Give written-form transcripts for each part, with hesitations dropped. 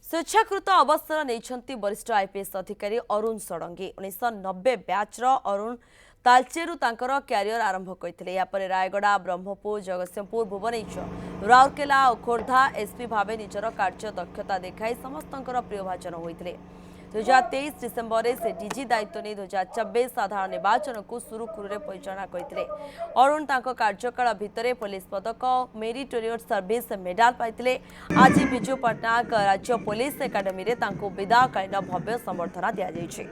स्वेच्छाकृत अवसर नहीं वरिष्ठ आईपीएस अधिकारी अरुण षडंगी 1990 बैचर अरुण तालचेरु तांकर क्यारियर आरंभ करते यापर रायगड़ा ब्रह्मपुर जगतसिंहपुर भुवनेश्वर राउरकेला और खोर्धा एसपी भाव निजर कार्य दक्षता देखाई समस्त प्रियभाजन होते 2023 डिसेम्बर से डीजी दायित्व नहीं 2024 साधारण निर्वाचन को सुरुखुरु परिचालना करते अरुण कार्यकाल भितर पुलिस पदक मेरिटोरियस सर्विस मेडाल पाइते। आज विजु पट्टनायक राज्य पुलिस एकाडेमी विदायकालीन भव्य संबर्धना दि जाइए।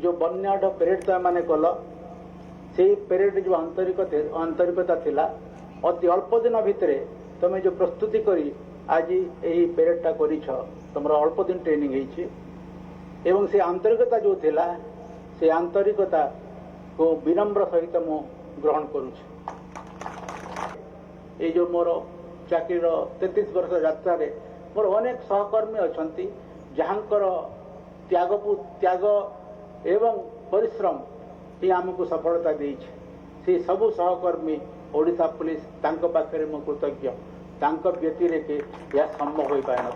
जो बन्याड पेरेड तो मैंने कल से पेरेड जो आंतरिकता थिला अति अल्प दिन भितर तुम जो प्रस्तुति करी आज यही पेरेडटा कर तुम अल्प दिन ट्रेनिंग एवं से आंतरिकता जो थिला से आंतरिकता को विनम्र सहित मु ग्रहण करुच्ची। ये जो मोर चाकरीर 33 वर्ष यात्रा मोर अनेक सहकर्मी अच्छा जहाँकर त्याग एवं परिश्रम ही आमको सफलता देइछे। से सबु सहकर्मी ओडिशा पुलिस तांको पाखरे मो कृतज्ञ तांको व्यतिरेके यह संभव हो पाए न।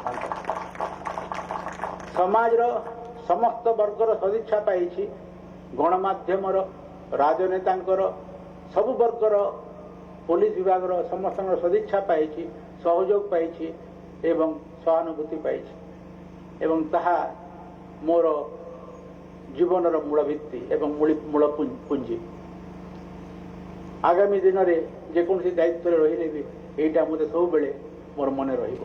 समाजर समस्त वर्गर सदिच्छा पाई गणमाध्यम राजनेतांकर सबु वर्गर पुलिस विभाग समस्त सदिच्छा पाई सहयोग पाई एवं सहानुभूति पाई एवं ताहा मोर जीवन मूल भित्ति एवं मूल पुंजी। आगामी दिन में जेकोसी दायित्व रही भी यहाँ मत सब बेले मोर मन रही।